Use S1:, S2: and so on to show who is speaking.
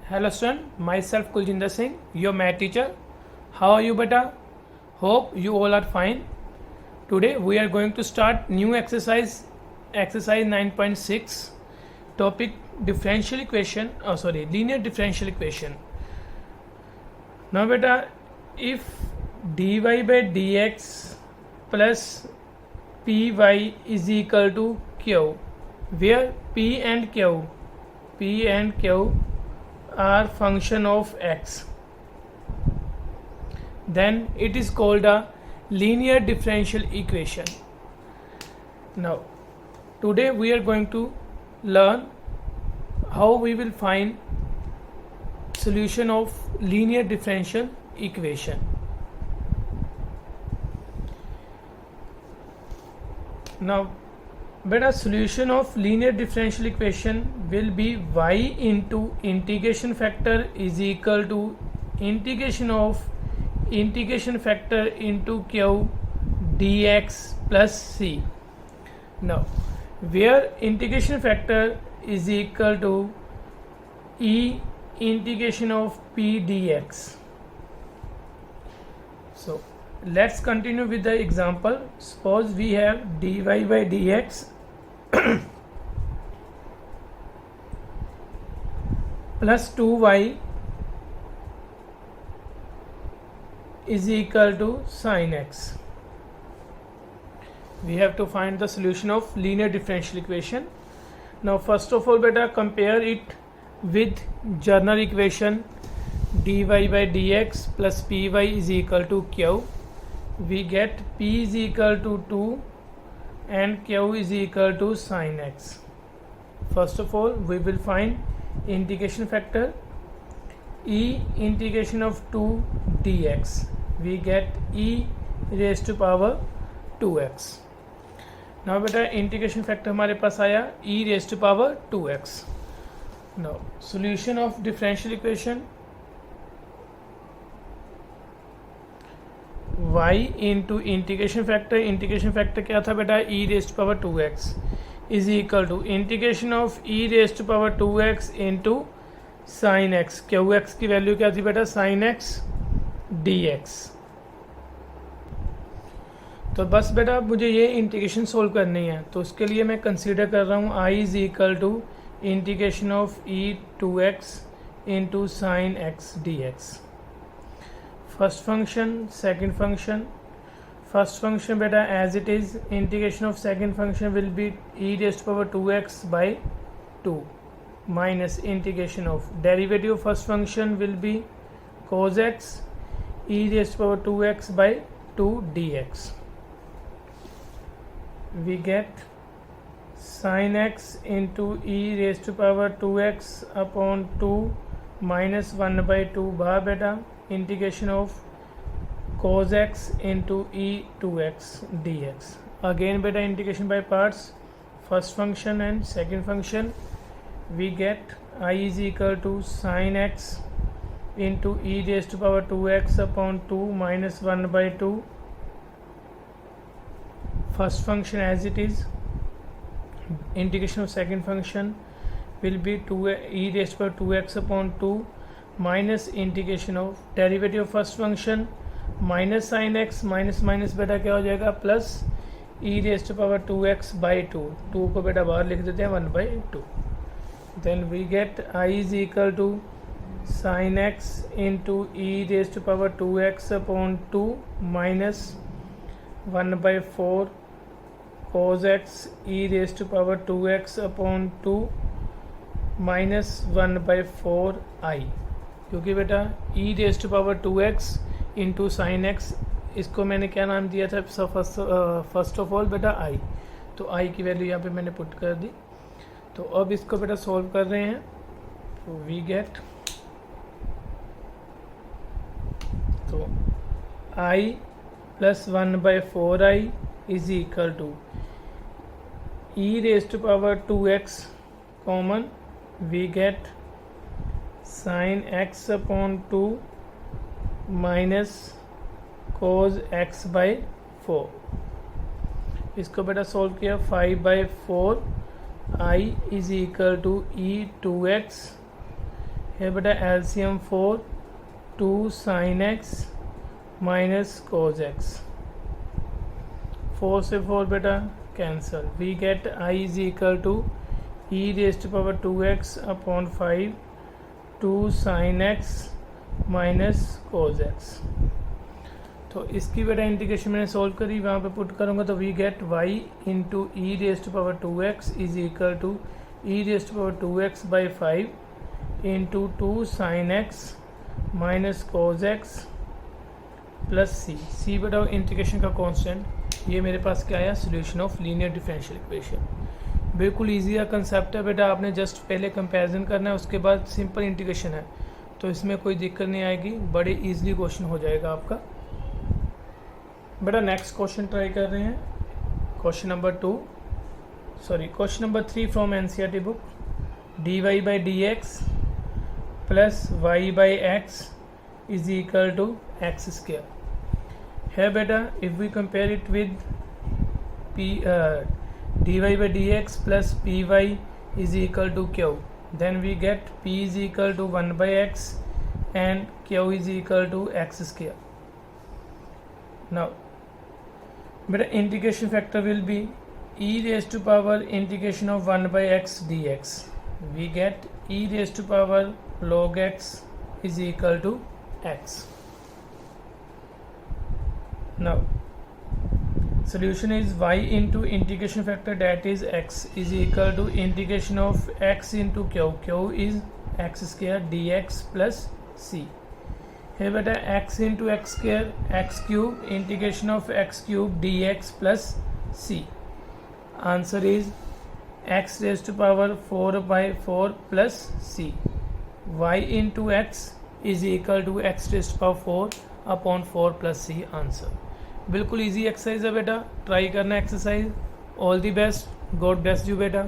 S1: Hello student, myself Kuljinder Singh, your math teacher. How are you beta? Hope you all are fine. Today we are going to start new exercise 9.6, topic differential equation, linear differential equation. Now beta, if dy by dx plus py is equal to q, where p and q are function of x, then it is called a linear differential equation. Now today we are going to learn how we will find solution of linear differential equation. Now beta, solution of linear differential equation will be y into integration factor is equal to integration factor into q dx plus c. Now where integration factor is equal to e integration of p dx. So let's continue with the example. Suppose we have dy by dx plus 2y is equal to sin x. We have to find the solution of linear differential equation. Now first of all beta, compare it with general equation dy by dx plus py is equal to q. We get p is equal to 2 and q is equal to sin x. First of all we will find integration factor e integration of 2 dx. We get e raised to power 2x. now beta integration factor हमारे पास आया e raised to power 2x. now solution of differential equation y into integration factor क्या था बेटा, e raised to power 2x is equal to integration of e raised to power 2x into sin x. qx की value क्या थी बेटा, sin x dx. तो बस बेटा मुझे ये इंटीग्रेशन सोल्व करनी है, तो उसके लिए मैं कंसीडर कर रहा हूँ i is equal to integration of e 2x into sine x dx. First function, second function. First function बेटा as it is, integration of second function will be e raised to power 2x by 2 minus integration of derivative of first function will be cos x e raised to power 2x by 2 dx. we get sin x into e raised to power 2x upon 2 minus 1 by 2 बार बेटा integration of cos x into e 2x dx. again बेटा integration by parts, first function and second function. we get I is equal to sin x into e raised to power 2x upon 2 minus 1 by 2. first function as it is, integration of second function will be 2 e raised to power 2x upon 2 minus integration of derivative of first function minus sin x minus minus बेटा क्या हो जाएगा plus e raised to power 2x by 2. 2 को बेटा बाहर लिख देते हैं 1 by 2. then we get I is equal to sin x into e raised to power 2x upon 2 minus 1 by 4 cos x e raised to power 2x upon 2 minus 1 by 4 I. क्योंकि बेटा e raised to power 2x into sin x, इसको मैंने क्या नाम दिया था first of all बेटा I. तो I की वैल्यू यहाँ पे मैंने पुट कर दी. तो अब इसको बेटा सॉल्व कर रहे हैं. तो वी गेट, तो I plus 1 by 4i is equal to e raised to power 2x common, we get sin x upon 2 minus cos x by 4. इसको बेटा सॉल्व किया, 5 by 4 I is equal to e 2x है बेटा LCM 4 2 sin x minus cos x, 4 से 4 बेटा cancel, we get i is equal to e raise to power 2x अपॉन 5 2 sin x minus cos x। तो इसकी बेटा integration मैंने solve करी, वहाँ पे पुट करूँगा तो we get y into e raise to power 2x is equal to e raise to power 2x by 5 into 2 sin x minus cos x plus C बेटा इंटीग्रेशन का कांस्टेंट, ये मेरे पास क्या आया, solution of linear differential equation. बिल्कुल easy का concept है बेटा, आपने जस्ट पहले कंपैरिजन करना है, उसके बाद सिंपल इंटीग्रेशन है, तो इसमें कोई दिक्कत नहीं आएगी, बड़े इजीली क्वेश्चन हो जाएगा आपका। बेटा नेक्स्ट क्वेश्चन ट्राई कर रहे हैं, question number 3 from NCERT book, dy by d x plus y by x is equal to x square है बेटा। If we compare it with P dy by d x plus P y is equal to Q, then we get p is equal to 1 by x and q is equal to x square. Now बेटा integration factor will be e raised to power integration of 1 by x dx, we get e raised to power log x is equal to x. Now solution is y into integration factor, that is x is equal to integration of x into q is x square dx plus c है बेटा, x into x square x cube integration of x cube dx plus c, answer is x raised to power 4 by 4 plus c, y into x is equal to x raised to power 4 upon 4 plus c, answer. बिल्कुल easy exercise है बेटा, try करना exercise. All the best, God bless you बेटा।